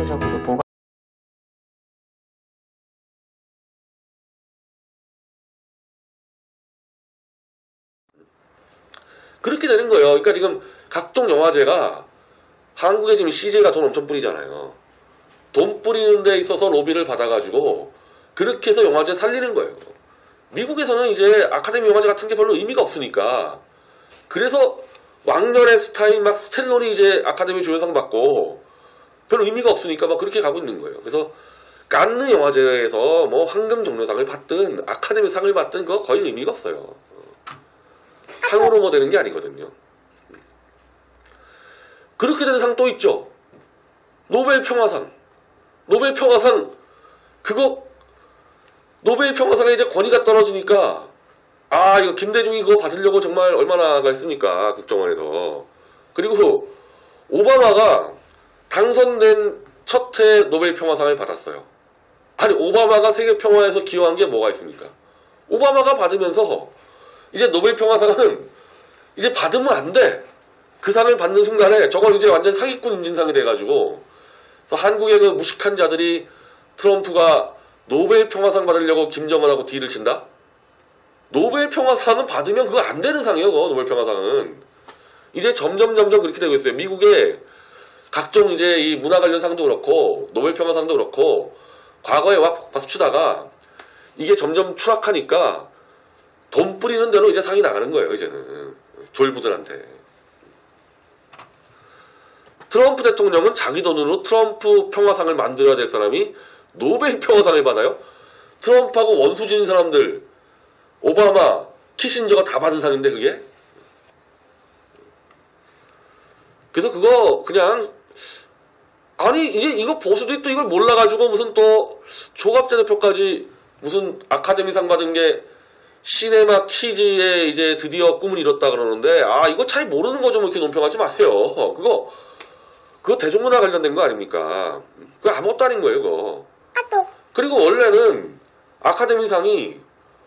의무적으로 보관. 그렇게 되는 거예요. 그러니까 지금 각종 영화제가 한국에 지금 CJ가 돈 엄청 뿌리잖아요. 돈 뿌리는 데 있어서 로비를 받아가지고 그렇게 해서 영화제 살리는 거예요. 미국에서는 이제 아카데미 영화제 같은 게 별로 의미가 없으니까 그래서 왕년의 스타인 막 스텔론이 이제 아카데미 조연상 받고 별 의미가 없으니까 막 그렇게 가고 있는 거예요. 그래서 칸느 영화제에서 뭐 황금 종려상을 받든 아카데미 상을 받든 그거 거의 의미가 없어요. 상으로 뭐 되는 게 아니거든요. 그렇게 되는 상 또 있죠. 노벨 평화상. 노벨 평화상 그거 노벨 평화상에 이제 권위가 떨어지니까 아 이거 김대중이 그거 받으려고 정말 얼마나 했습니까 국정원에서. 그리고 오바마가 당선된 첫 해 노벨 평화상을 받았어요. 아니 오바마가 세계 평화에서 기여한 게 뭐가 있습니까? 오바마가 받으면서 이제 노벨 평화상은 이제 받으면 안 돼. 그 상을 받는 순간에 저건 이제 완전 사기꾼 인진상이 돼가지고 그래서 한국의 그 무식한 자들이 트럼프가 노벨 평화상 받으려고 김정은하고 딜을 친다? 노벨 평화상은 받으면 그거 안 되는 상이에요. 그거 노벨 평화상은. 이제 점점 그렇게 되고 있어요. 미국의 각종 이제 이 문화 관련 상도 그렇고 노벨 평화상도 그렇고 과거에 막 박수 치다가 이게 점점 추락하니까 돈 뿌리는 대로 이제 상이 나가는 거예요. 이제는 졸부들한테. 트럼프 대통령은 자기 돈으로 트럼프 평화상을 만들어야 될 사람이 노벨 평화상을 받아요? 트럼프하고 원수진 사람들 오바마, 키신저가 다 받은 상인데 그게? 그래서 그거 그냥 아니 이제 이거 보수들이 또 이걸 몰라가지고 무슨 또 조갑재 대표까지 무슨 아카데미상 받은 게 시네마 키즈에 이제 드디어 꿈을 이뤘다 그러는데 아 이거 잘 모르는 거 좀 이렇게 논평하지 마세요. 그거 대중문화 관련된 거 아닙니까? 그거 아무것도 아닌 거예요 그거. 그리고 원래는 아카데미상이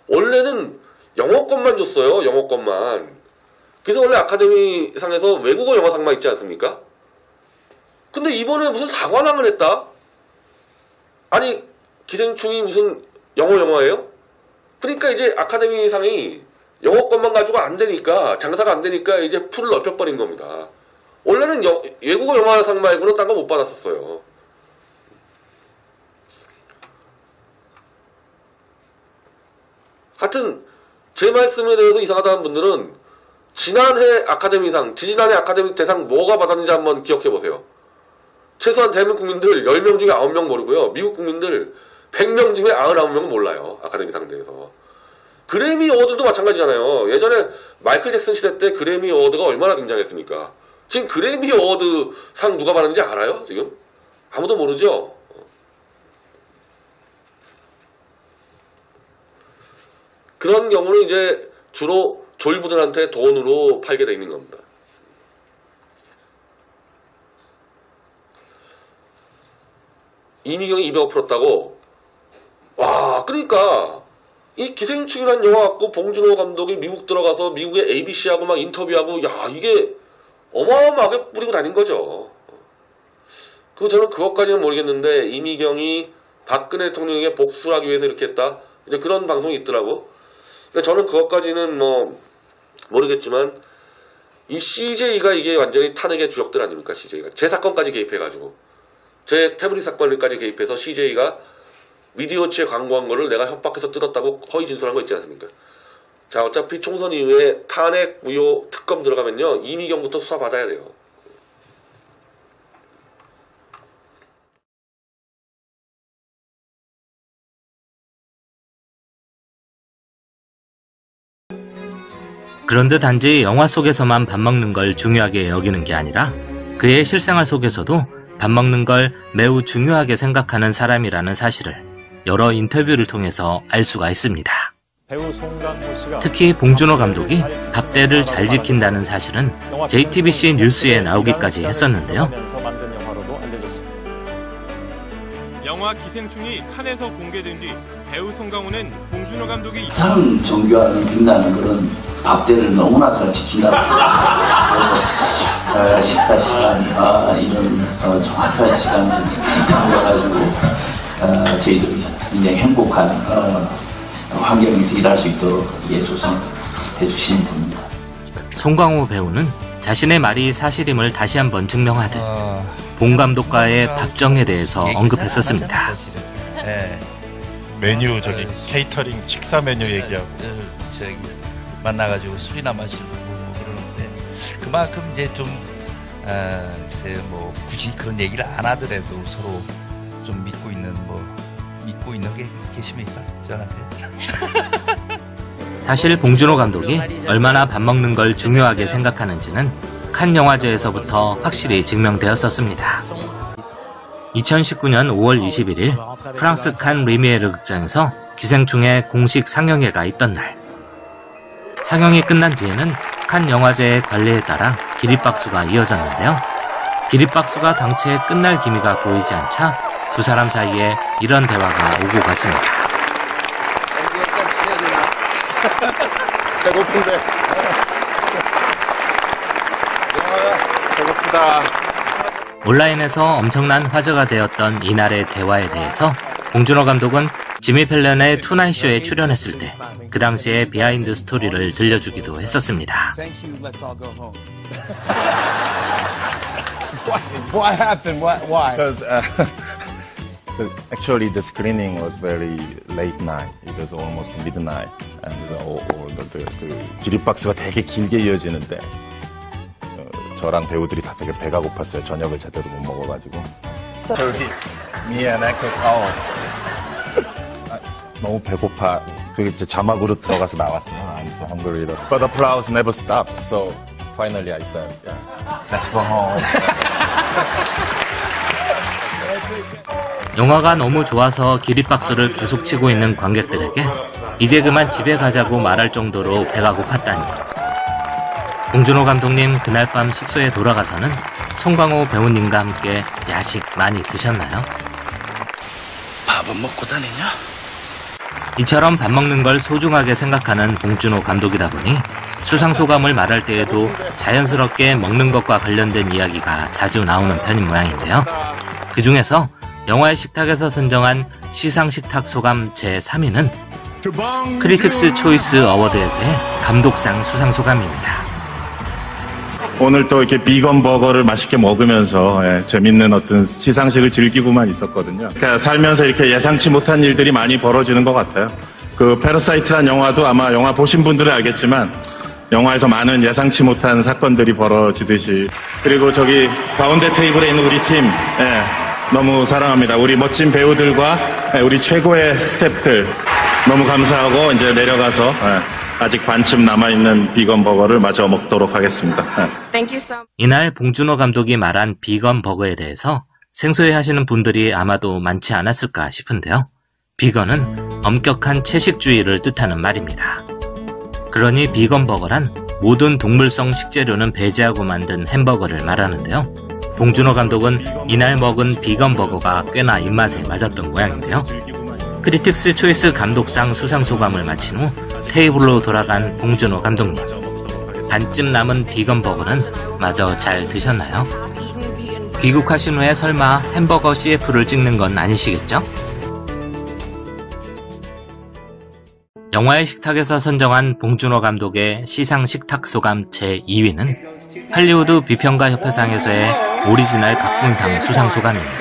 원래는 영어권만 줬어요. 영어권만. 그래서 원래 아카데미상에서 외국어 영화상만 있지 않습니까? 근데 이번에 무슨 사관왕을 했다? 아니 기생충이 무슨 영어예요? 그러니까 이제 아카데미상이 영어권만 가지고 안 되니까 장사가 안 되니까 이제 풀을 넓혀버린 겁니다. 원래는 외국어 영화상 말고는 딴 거 못 받았었어요. 하여튼 제 말씀에 대해서 이상하다는 분들은 지난해 아카데미상, 지지난해 아카데미 대상 뭐가 받았는지 한번 기억해보세요. 최소한 대한민국 국민들 10명 중에 9명 모르고요. 미국 국민들 100명 중에 99명은 몰라요. 아카데미상 대해서. 그래미 어워드도 마찬가지잖아요. 예전에 마이클 잭슨 시대 때 그래미 어워드가 얼마나 굉장했습니까? 지금 그래미 어워드 상 누가 받는지 알아요? 지금? 아무도 모르죠? 그런 경우는 이제 주로 졸부들한테 돈으로 팔게 돼 있는 겁니다. 이미경이 200억 풀었다고? 와, 그러니까 이 기생충이라는 영화 갖고 봉준호 감독이 미국 들어가서 미국의 ABC하고 막 인터뷰하고 야 이게 어마어마하게 뿌리고 다닌 거죠. 저는 그것까지는 모르겠는데 이미경이 박근혜 대통령에게 복수를 하기 위해서 이렇게 했다. 이제 그런 방송이 있더라고. 근데 저는 그것까지는 뭐 모르겠지만 이 CJ가 이게 완전히 탄핵의 주역들 아닙니까? CJ가 제 사건까지 개입해가지고 제 태블릿 사건까지 개입해서 CJ가 미디어치에 광고한 거를 내가 협박해서 뜯었다고 허위 진술한 거 있지 않습니까? 자 어차피 총선 이후에 탄핵 무효 특검 들어가면요 이미경부터 수사 받아야 돼요. 그런데 단지 영화 속에서만 밥 먹는 걸 중요하게 여기는 게 아니라 그의 실생활 속에서도 밥 먹는 걸 매우 중요하게 생각하는 사람이라는 사실을 여러 인터뷰를 통해서 알 수가 있습니다. 특히 봉준호 감독이 밥대를 잘 지킨다는 사실은 JTBC 뉴스에 나오기까지 했었는데요. 영화 기생충이 칸에서 공개된 뒤 배우 송강호는 봉준호 감독이 참 정교하는 빛나는 그런 밥대를 너무나 잘 지킨다고 그래서 식사 시간 이런 정확한 시간 저희들이 굉장히 행복한 환경에서 일할 수 있도록 조성해 주시면 됩니다. 송강호 배우는 자신의 말이 사실임을 다시 한번 증명하듯 봉 감독과의 밥정에 대해서 언급했었습니다. 네. 메뉴 저기 케이터링 식사 메뉴 얘기하고 저기 만나가지고 술이나 마시고 뭐 그러는데 그만큼 이제 좀 글쎄 뭐 굳이 그런 얘기를 안 하더라도 서로 좀 믿고 있는 게 계십니까 저한테? 사실 봉준호 감독이 얼마나 밥 먹는 걸 중요하게 생각하는지는 칸 영화제에서부터 확실히 증명되었었습니다. 2019년 5월 21일 프랑스 칸 리미에르 극장에서 기생충의 공식 상영회가 있던 날. 상영이 끝난 뒤에는 칸 영화제의 관례에 따라 기립박수가 이어졌는데요. 기립박수가 당최 끝날 기미가 보이지 않자 두 사람 사이에 이런 대화가 오고 갔습니다. 배고픈데 배고프다. 온라인에서 엄청난 화제가 되었던 이날의 대화에 대해서 봉준호 감독은 지미 펠런의 투나잇쇼에 출연했을 때 그 당시의 비하인드 스토리를 들려주기도 했었습니다. What happened? Why? Because actually the screening was very late night. It was almost midnight. And the 기립박수가 되게 길게 이어지는데 저랑 배우들이 다 되게 배가 고팠어요. 저녁을 제대로 못 먹어가지고. So me and actors 너무 배고파. 그게 이제 자막으로 들어가서 나왔어요. I'm so hungry. But applause never stops. So finally I said, yeah, let's go home. 영화가 너무 좋아서 기립박수를 계속 치고 있는 관객들에게 이제 그만 집에 가자고 말할 정도로 배가 고팠다니. 봉준호 감독님 그날 밤 숙소에 돌아가서는 송강호 배우님과 함께 야식 많이 드셨나요? 밥은 먹고 다니냐? 이처럼 밥 먹는 걸 소중하게 생각하는 봉준호 감독이다 보니 수상소감을 말할 때에도 자연스럽게 먹는 것과 관련된 이야기가 자주 나오는 편인 모양인데요. 그 중에서 영화의 식탁에서 선정한 시상식탁 소감 제3위는 크리틱스 초이스 어워드에서의 감독상 수상소감입니다. 오늘 또 이렇게 비건 버거를 맛있게 먹으면서 재밌는 어떤 시상식을 즐기고만 있었거든요. 그러니까 살면서 이렇게 예상치 못한 일들이 많이 벌어지는 것 같아요. 그 패러사이트란 영화도 아마 영화 보신 분들은 알겠지만 영화에서 많은 예상치 못한 사건들이 벌어지듯이. 그리고 저기 가운데 테이블에 있는 우리 팀 너무 사랑합니다. 우리 멋진 배우들과 우리 최고의 스태프들 너무 감사하고 이제 내려가서 아직 반쯤 남아있는 비건 버거를 마저 먹도록 하겠습니다. 이날 봉준호 감독이 말한 비건 버거에 대해서 생소해 하시는 분들이 아마도 많지 않았을까 싶은데요. 비건은 엄격한 채식주의를 뜻하는 말입니다. 그러니 비건 버거란 모든 동물성 식재료는 배제하고 만든 햄버거를 말하는데요. 봉준호 감독은 이날 먹은 비건 버거가 꽤나 입맛에 맞았던 모양인데요. 크리틱스 초이스 감독상 수상소감을 마친 후 테이블로 돌아간 봉준호 감독님. 반쯤 남은 비건 버거는 마저 잘 드셨나요? 귀국하신 후에 설마 햄버거 CF를 찍는 건 아니시겠죠? 영화의 식탁에서 선정한 봉준호 감독의 시상 식탁 소감 제2위는 할리우드 비평가 협회상에서의 오리지널 각본상 수상 소감입니다.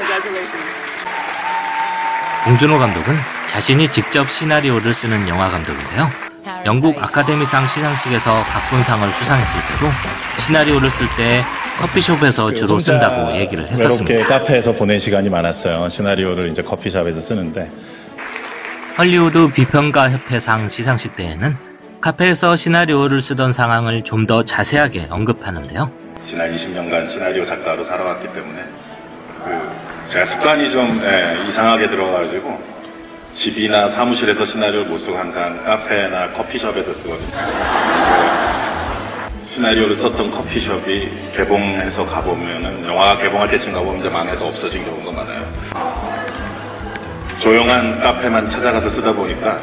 봉준호 감독은 자신이 직접 시나리오를 쓰는 영화 감독인데요. 영국 아카데미상 시상식에서 각본상을 수상했을 때도 시나리오를 쓸 때 커피숍에서 주로 쓴다고 얘기를 했었습니다. 외롭게 카페에서 보낸 시간이 많았어요. 시나리오를 이제 커피숍에서 쓰는데. 헐리우드 비평가 협회상 시상식 때에는 카페에서 시나리오를 쓰던 상황을 좀 더 자세하게 언급하는데요. 지난 20년간 시나리오 작가로 살아왔기 때문에 제가 습관이 좀 이상하게 들어가지고 집이나 사무실에서 시나리오를 못 쓰고 항상 카페나 커피숍에서 쓰거든요. 시나리오를 썼던 커피숍이 개봉해서 가보면은 영화가 개봉할 때쯤 가보면 이제 망해서 없어진 경우가 많아요. 조용한 카페만 찾아가서 쓰다 보니까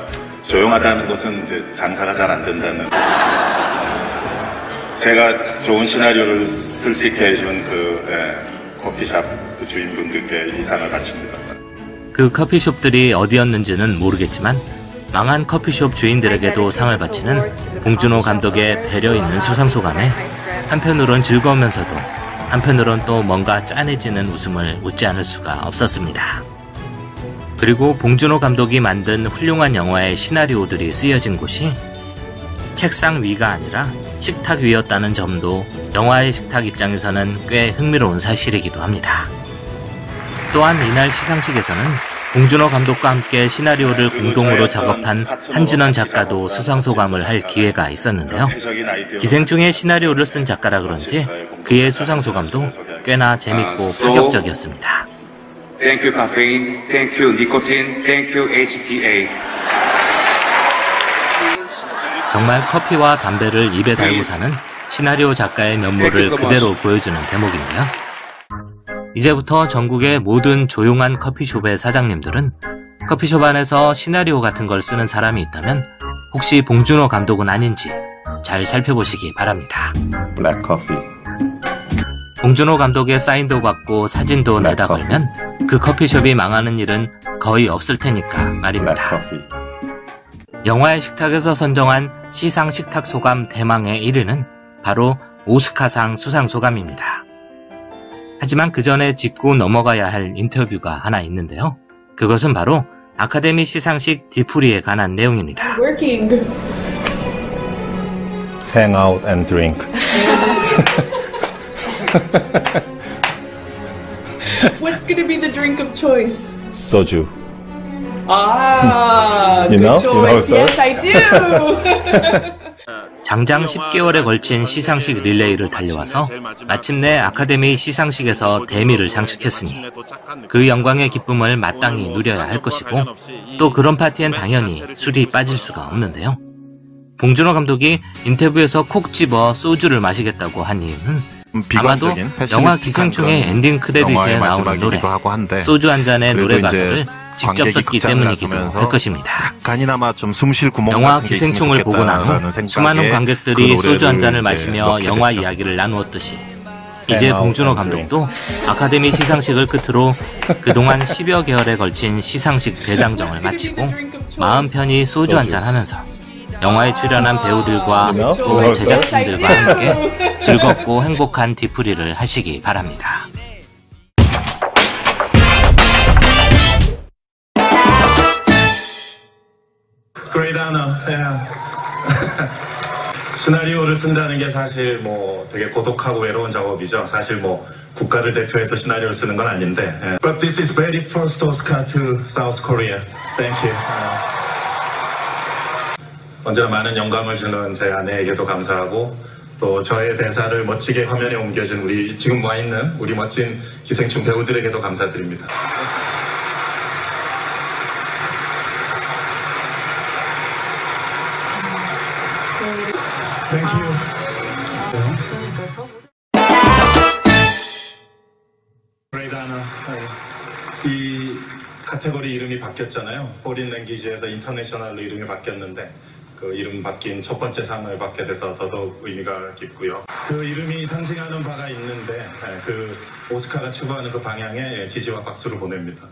조용하다는 것은 이제 장사가 잘 안 된다는. 제가 좋은 시나리오를 쓸 수 있게 해준 커피숍 주인분들께 이상을 바칩니다. 그 커피숍들이 어디였는지는 모르겠지만 망한 커피숍 주인들에게도 상을 바치는 봉준호 감독의 배려 있는 수상소감에 한편으론 즐거우면서도 한편으론 또 뭔가 짠해지는 웃음을 웃지 않을 수가 없었습니다. 그리고 봉준호 감독이 만든 훌륭한 영화의 시나리오들이 쓰여진 곳이 책상 위가 아니라 식탁 위였다는 점도 영화의 식탁 입장에서는 꽤 흥미로운 사실이기도 합니다. 또한 이날 시상식에서는 봉준호 감독과 함께 시나리오를 공동으로 작업한 한진원 작가도 수상소감을 할 기회가 있었는데요. 기생충의 시나리오를 쓴 작가라 그런지 그의 수상소감도 꽤나 재밌고 파격적이었습니다. Thank you, caffeine. Thank you, nicotine. Thank you, HCA. 정말 커피와 담배를 입에 달고 사는 시나리오 작가의 면모를 그대로 보여주는 대목인데요. 이제부터 전국의 모든 조용한 커피숍의 사장님들은 커피숍 안에서 시나리오 같은 걸 쓰는 사람이 있다면 혹시 봉준호 감독은 아닌지 잘 살펴보시기 바랍니다. 블랙 커피. 봉준호 감독의 사인도 받고 사진도 내다 걸면 그 커피숍이 망하는 일은 거의 없을 테니까 말입니다. 영화의 식탁에서 선정한 시상 식탁 소감 대망의 1위는 바로 오스카상 수상 소감입니다. 하지만 그 전에 짚고 넘어가야 할 인터뷰가 하나 있는데요. 그것은 바로 아카데미 시상식 뒤풀이에 관한 내용입니다. Hang out and drink. What's going to be the drink of choice? 소주. Ah, You good know? choice. You know, Yes, I do. 장장 10개월에 걸친 시상식 릴레이를 달려와서 마침내 아카데미 시상식에서 대미를 장식했으니 그 영광의 기쁨을 마땅히 누려야 할 것이고 또 그런 파티엔 당연히 술이 빠질 수가 없는데요. 봉준호 감독이 인터뷰에서 콕 집어 소주를 마시겠다고 한 이유는 아마도 영화 기생충의 엔딩 크레딧에 나오는 노래 소주 한 잔의 노래 가사를 직접 썼기 때문이기도 할 것입니다. 약간이나마 좀 숨쉴 구멍 영화 같은 게 있으면 기생충을 보고 난 후 좋겠다라는 생각에 수많은 관객들이 그 소주 한 잔을 노래를 마시며 넣게 영화 됐죠. 이야기를 나누었듯이 이제 봉준호 감독도 아카데미 시상식을 끝으로 그동안 10여 개월에 걸친 시상식 대장정을 마치고 마음 편히 소주 한 잔 하면서 영화에 출연한 배우들과 또 제작진들과 함께 즐겁고 행복한 뒤풀이를 하시기 바랍니다. Great honor. Yeah. 시나리오를 쓴다는 게 사실 뭐 되게 고독하고 외로운 작업이죠. 사실 뭐 국가를 대표해서 시나리오를 쓰는 건 아닌데. Yeah. But this is very first Oscar to South Korea. Thank you. 언제나 많은 영감을 주는 제 아내에게도 감사하고 또 저의 대사를 멋지게 화면에 옮겨준 우리 지금 와 있는 우리 멋진 기생충 배우들에게도 감사드립니다. Thank you. Great honor. 이 카테고리 이름이 바뀌었잖아요. 포린 랭귀지에서 인터내셔널로 이름이 바뀌었는데 그 이름 바뀐 첫 번째 상을 받게 돼서 더더욱 의미가 깊고요. 그 이름이 상징하는 바가 있는데 그 오스카가 추구하는 그 방향에 지지와 박수를 보냅니다.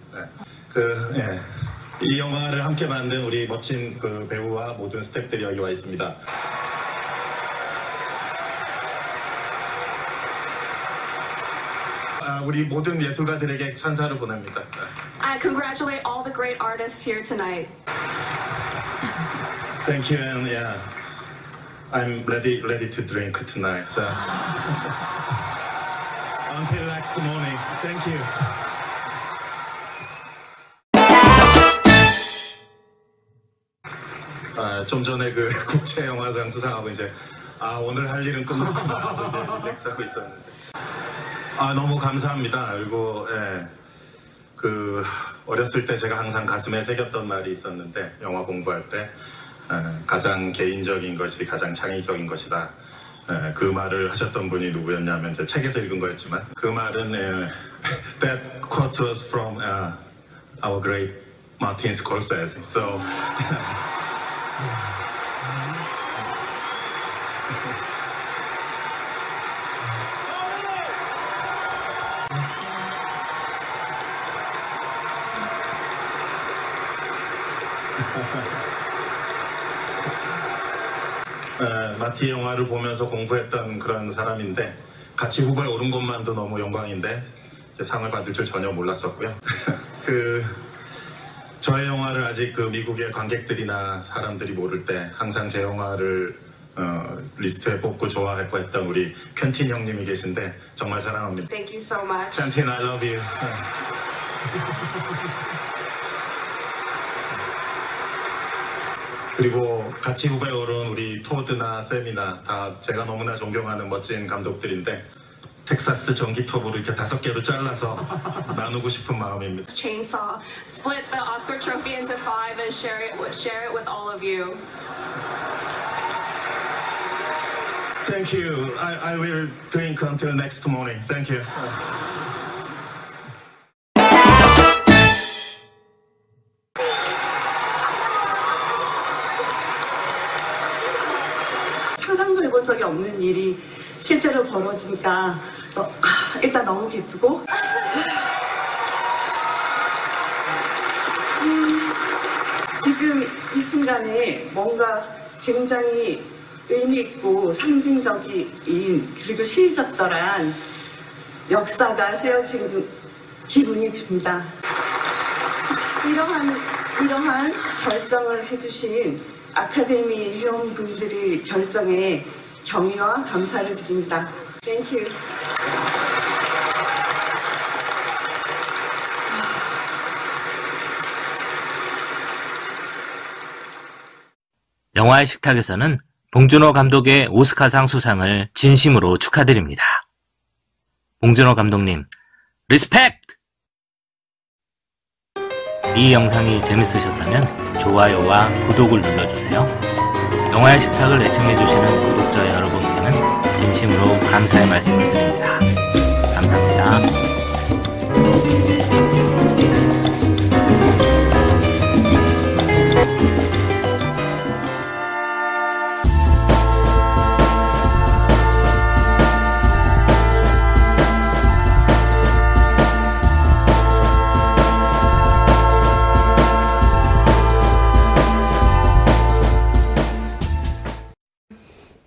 이 영화를 함께 만든 우리 멋진 그 배우와 모든 스태프들이 여기 와 있습니다. 우리 모든 예술가들에게 찬사를 보냅니다. I congratulate all the great artists here tonight. Thank you, and yeah, I'm ready to drink tonight. So until next morning. Thank you. 좀 전에 그 국제영화상 수상하고 이제 오늘 할 일은 끝났구나 하고 이제 릴렉스하고 있었는데 너무 감사합니다. 그리고 그 어렸을 때 제가 항상 가슴에 새겼던 말이 있었는데 영화 공부할 때 가장 개인적인 것이 가장 창의적인 것이다. 그 말을 하셨던 분이 누구였냐면 제 책에서 읽은 거였지만 그 말은 that quote was from our great Martin Scorsese. So 마티 영화를 보면서 공부했던 그런 사람인데 같이 후보에 오른 것만도 너무 영광인데 상을 받을 줄 전혀 몰랐었고요. 저의 영화를 아직 미국의 관객들이나 사람들이 모를 때 항상 제 영화를 리스트에 뽑고 좋아했고 했던 우리 켄틴 형님이 계신데 정말 사랑합니다. Thank you so much. 켄틴, I love you. 그리고 같이 후배에 오른 우리 토드나 샘이나 다 제가 너무나 존경하는 멋진 감독들인데 텍사스 전기톱으로 이렇게 5개로 잘라서 나누고 싶은 마음입니다. Chainsaw. Split the Oscar trophy into 5 and share it with all of you. Thank you. I will drink until next morning. Thank you. 상상도 해본 적이 없는 일이 실제로 벌어지니까 일단 너무 기쁘고 지금 이 순간에 뭔가 굉장히 의미 있고 상징적인 그리고 시의적절한 역사가 쓰여진 기분이 듭니다. 이러한 결정을 해주신 아카데미 회원분들의 결정에 경의와 감사를 드립니다. Thank you. 영화의 식탁에서는 봉준호 감독의 오스카상 수상을 진심으로 축하드립니다. 봉준호 감독님, 리스펙트! 이 영상이 재밌으셨다면 좋아요와 구독을 눌러주세요. 영화의 식탁을 애청해주시는 구독자 여러분께는 진심으로 감사의 말씀을 드립니다. 감사합니다.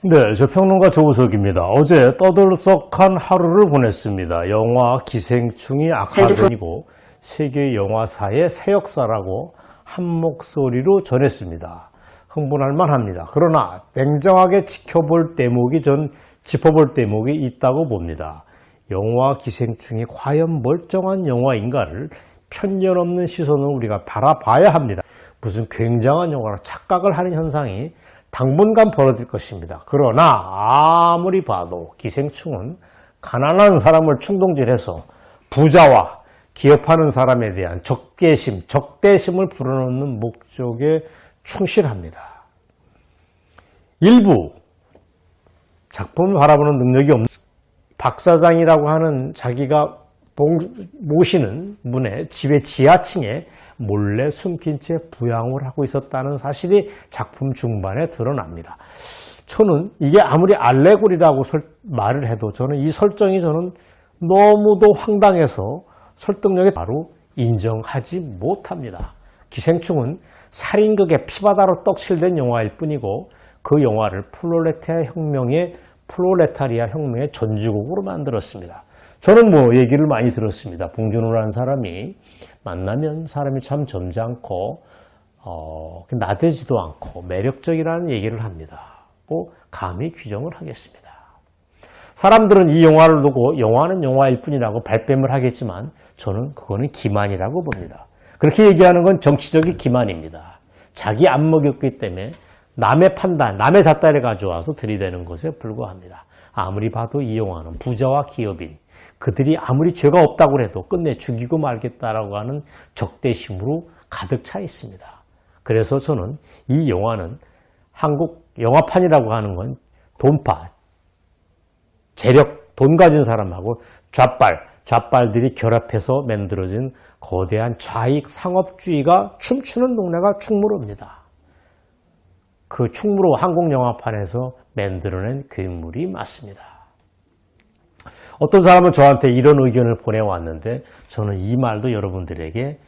네, 저 평론가 조우석입니다. 어제 떠들썩한 하루를 보냈습니다. 영화 기생충이 아카데미고 세계 영화사의 새 역사라고 한 목소리로 전했습니다. 흥분할 만합니다. 그러나 냉정하게 짚어볼 대목이 있다고 봅니다. 영화 기생충이 과연 멀쩡한 영화인가를 편견 없는 시선으로 우리가 바라봐야 합니다. 무슨 굉장한 영화로 착각을 하는 현상이 당분간 벌어질 것입니다. 그러나 아무리 봐도 기생충은 가난한 사람을 충동질해서 부자와 기업하는 사람에 대한 적대심을 불어넣는 목적에 충실합니다. 일부 작품을 바라보는 능력이 없는 박 사장이라고 하는 자기가 모시는 분의 집의 지하층에 몰래 숨긴 채 부양을 하고 있었다는 사실이 작품 중반에 드러납니다. 저는 이게 아무리 알레고리라고 말을 해도 저는 이 설정이 너무도 황당해서 설득력에 바로 인정하지 못합니다. 기생충은 살인극의 피바다로 떡칠된 영화일 뿐이고 그 영화를 플로레타리아 혁명의 전주곡으로 만들었습니다. 저는 얘기를 많이 들었습니다. 봉준호라는 사람이 만나면 사람이 참 점잖고 나대지도 않고 매력적이라는 얘기를 합니다. 감히 규정을 하겠습니다. 사람들은 이 영화를 두고 영화는 영화일 뿐이라고 발뺌을 하겠지만 저는 그거는 기만이라고 봅니다. 그렇게 얘기하는 건 정치적인 기만입니다. 자기 안 먹였기 때문에 남의 판단, 남의 잣다리를 가져와서 들이대는 것에 불과합니다. 아무리 봐도 이 영화는 부자와 기업인 그들이 아무리 죄가 없다고 해도 끝내 죽이고 말겠다라고 하는 적대심으로 가득 차 있습니다. 그래서 저는 이 영화는 한국 영화판이라고 하는 건 돈파, 재력, 돈 가진 사람하고 좌빨들이 결합해서 만들어진 거대한 좌익 상업주의가 춤추는 동네가 충무로입니다. 그 충무로 한국 영화판에서 만들어낸 괴물이 맞습니다. 어떤 사람은 저한테 이런 의견을 보내왔는데 저는 이 말도 여러분들에게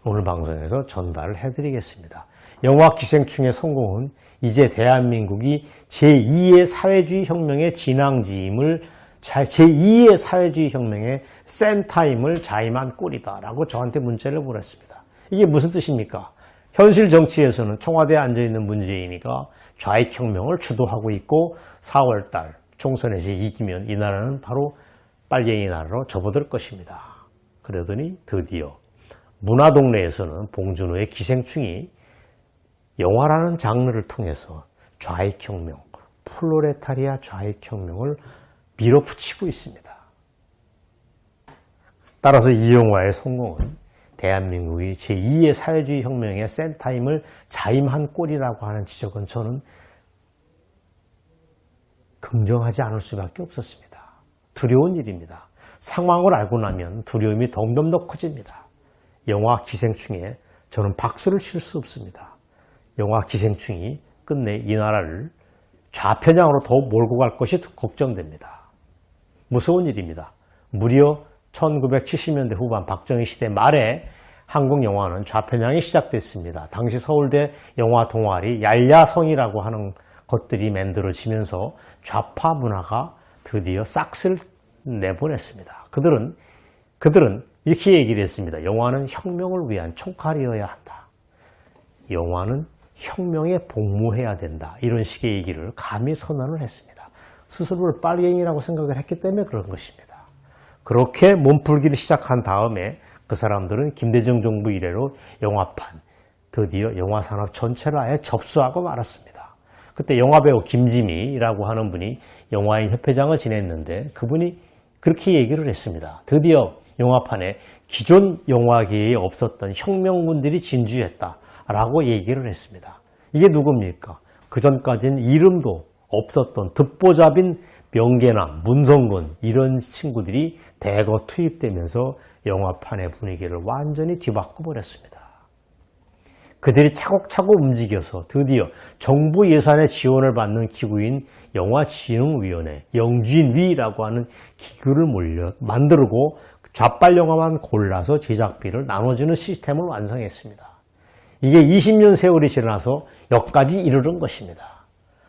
오늘 방송에서 전달을 해드리겠습니다. 영화 기생충의 성공은 이제 대한민국이 제2의 사회주의 혁명의 진앙지임을 제2의 사회주의 혁명의 센타임을 자임한 꼴이다라고 저한테 문자를 보냈습니다. 이게 무슨 뜻입니까? 현실 정치에서는 청와대에 앉아있는 문재인이가 좌익혁명을 주도하고 있고 4월달 총선에서 이기면 이 나라는 바로 빨갱이 나라로 접어들 것입니다. 그러더니 드디어 문화동네에서는 봉준호의 기생충이 영화라는 장르를 통해서 좌익혁명, 플로레타리아 좌익혁명을 밀어붙이고 있습니다. 따라서 이 영화의 성공은 대한민국이 제2의 사회주의 혁명의 센타임을 자임한 꼴이라고 하는 지적은 저는 긍정하지 않을 수밖에 없었습니다. 두려운 일입니다. 상황을 알고 나면 두려움이 점점 더 커집니다. 영화 기생충에 저는 박수를 칠 수 없습니다. 영화 기생충이 끝내 이 나라를 좌편향으로 더 몰고 갈 것이 걱정됩니다. 무서운 일입니다. 무려 1970년대 후반 박정희 시대 말에 한국 영화는 좌편향이 시작됐습니다. 당시 서울대 영화 동아리 얄야성이라고 하는 것들이 만들어지면서 좌파 문화가 드디어 싹쓸 내보냈습니다. 그들은 이렇게 얘기를 했습니다. 영화는 혁명을 위한 총칼이어야 한다. 영화는 혁명에 복무해야 된다. 이런 식의 얘기를 감히 선언을 했습니다. 스스로를 빨갱이라고 생각을 했기 때문에 그런 것입니다. 그렇게 몸풀기를 시작한 다음에 그 사람들은 김대중 정부 이래로 영화판, 드디어 영화산업 전체를 아예 접수하고 말았습니다. 그때 영화배우 김지미라고 하는 분이 영화인 협회장을 지냈는데 그분이 그렇게 얘기를 했습니다. 드디어 영화판에 기존 영화계에 없었던 혁명군들이 진주했다라고 얘기를 했습니다. 이게 누굽니까? 그전까지는 이름도 없었던 듣보잡인 명계남, 문성근 이런 친구들이 대거 투입되면서 영화판의 분위기를 완전히 뒤바꿔 버렸습니다. 그들이 차곡차곡 움직여서 드디어 정부 예산의 지원을 받는 기구인 영화진흥위원회, 영진위라고 하는 기구를 만들고 좌빨 영화만 골라서 제작비를 나눠주는 시스템을 완성했습니다. 이게 20년 세월이 지나서 여기까지 이르는 것입니다.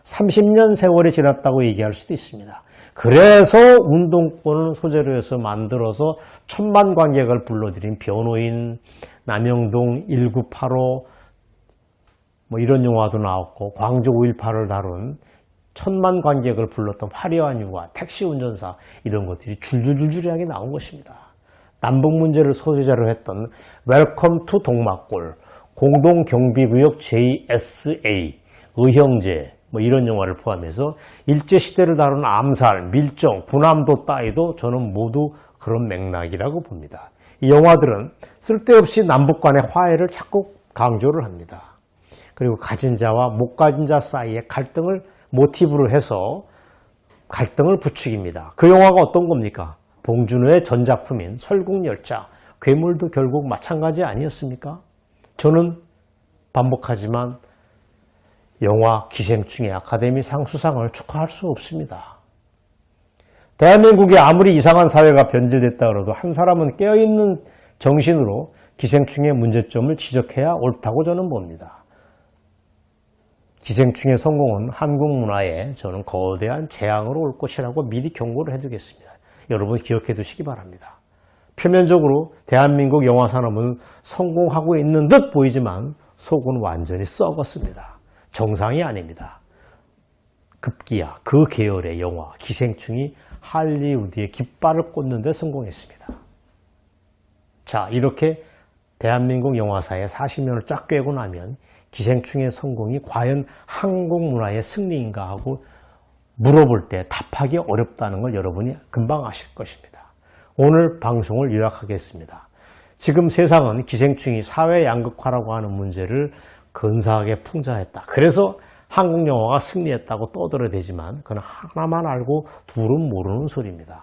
30년 세월이 지났다고 얘기할 수도 있습니다. 그래서 운동권을 소재로 해서 만들어서 1000만 관객을 불러들인 변호인, 남영동 1985 뭐 이런 영화도 나왔고 광주 5.18을 다룬 1000만 관객을 불렀던 화려한 영화, 택시 운전사 이런 것들이 줄줄줄줄하게 나온 것입니다. 남북 문제를 소재로 했던 웰컴 투 동막골, 공동경비구역 JSA, 의형제 뭐 이런 영화를 포함해서 일제시대를 다룬 암살, 밀정, 군함도 따위도 저는 모두 그런 맥락이라고 봅니다. 이 영화들은 쓸데없이 남북 간의 화해를 자꾸 강조를 합니다. 그리고 가진 자와 못 가진 자 사이의 갈등을 모티브로 해서 갈등을 부추깁니다. 그 영화가 어떤 겁니까? 봉준호의 전작품인 설국열차, 괴물도 결국 마찬가지 아니었습니까? 저는 반복하지만 영화 기생충의 아카데미상 수상을 축하할 수 없습니다. 대한민국이 아무리 이상한 사회가 변질됐다 그래도 한 사람은 깨어있는 정신으로 기생충의 문제점을 지적해야 옳다고 저는 봅니다. 기생충의 성공은 한국 문화에 저는 거대한 재앙으로 올 것이라고 미리 경고를 해두겠습니다. 여러분 기억해 두시기 바랍니다. 표면적으로 대한민국 영화 산업은 성공하고 있는 듯 보이지만 속은 완전히 썩었습니다. 정상이 아닙니다. 급기야 그 계열의 영화 기생충이 할리우드의 깃발을 꽂는 데 성공했습니다. 자, 이렇게 대한민국 영화사의 40년을 쫙 꿰고 나면 기생충의 성공이 과연 한국 문화의 승리인가 하고 물어볼 때 답하기 어렵다는 걸 여러분이 금방 아실 것입니다. 오늘 방송을 요약하겠습니다. 지금 세상은 기생충이 사회 양극화라고 하는 문제를 근사하게 풍자했다. 그래서 한국 영화가 승리했다고 떠들어대지만 그건 하나만 알고 둘은 모르는 소리입니다.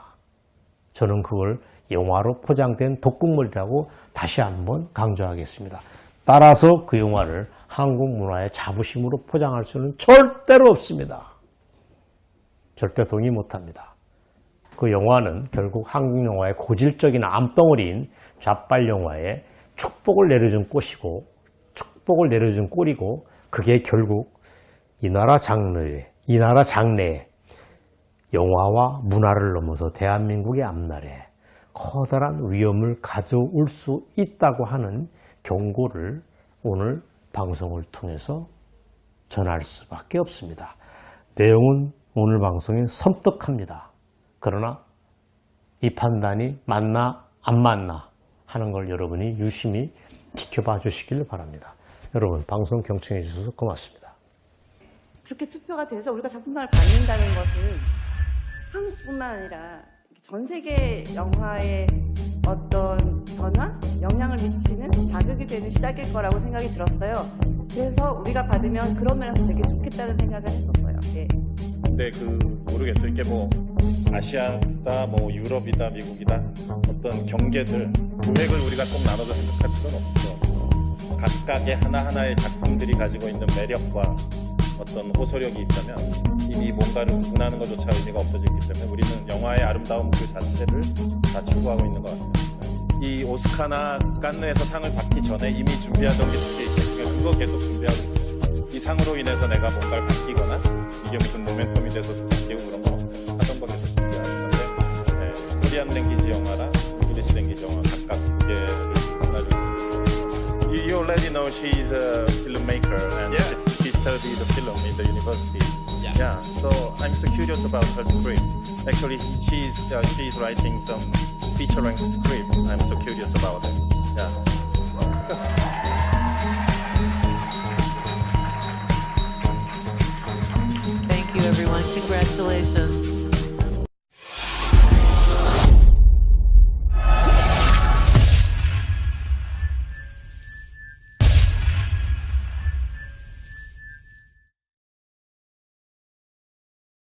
저는 그걸 영화로 포장된 독극물이라고 다시 한번 강조하겠습니다. 따라서 그 영화를 한국 문화의 자부심으로 포장할 수는 절대로 없습니다. 절대 동의 못합니다. 그 영화는 결국 한국 영화의 고질적인 암덩어리인 좌빨 영화의 축복을 내려준 꽃이고 축복을 내려준 꼴이고 그게 결국 이 나라 장래에 영화와 문화를 넘어서 대한민국의 앞날에 커다란 위험을 가져올 수 있다고 하는 경고를 오늘 방송을 통해서 전할 수밖에 없습니다. 내용은 오늘 방송에 섬뜩합니다. 그러나 이 판단이 맞나 안 맞나 하는 걸 여러분이 유심히 지켜봐 주시길 바랍니다. 여러분 방송 경청해 주셔서 고맙습니다. 그렇게 투표가 돼서 우리가 작품상을 받는다는 것은 한국뿐만 아니라 전 세계 영화에 어떤 변화, 영향을 미치는 자극이 되는 시작일 거라고 생각이 들었어요. 그래서 우리가 받으면 그런 면에서 되게 좋겠다는 생각을 했었어요. 예. 근데 모르겠어요. 이게 뭐 아시아다, 뭐 유럽이다, 미국이다 어떤 경계들 구획을 우리가 꼭 나눠서 생각할 필요는 없죠. 각각의 하나하나의 작품들이 가지고 있는 매력과 어떤 호소력이 있다면 이미 뭔가를 구분하는 것조차 의미가 없어지기 때문에 우리는 영화의 아름다움 그 자체를 다 추구하고 있는 것 같아요. 이 오스카나 칸느에서 상을 받기 전에 이미 준비하던 게 두 개 있어요. 그거 계속 준비하고 있어요. 이 상으로 인해서 내가 뭔가를 바뀌거나 이게 무슨 모멘텀이 돼서 바뀌고 그런 거 하던 거 계속 준비하는 건데 코리안 랭귀지 영화랑 잉글리시 랭귀지 영화 각각 두 개를 하나를 쓰고 있어요. You already know she's a filmmaker and she studied the film in the university. Yeah. So I'm so curious about her script. Actually, she's writing some feature-length script. I'm so curious about it. Yeah. Thank you, everyone. Congratulations.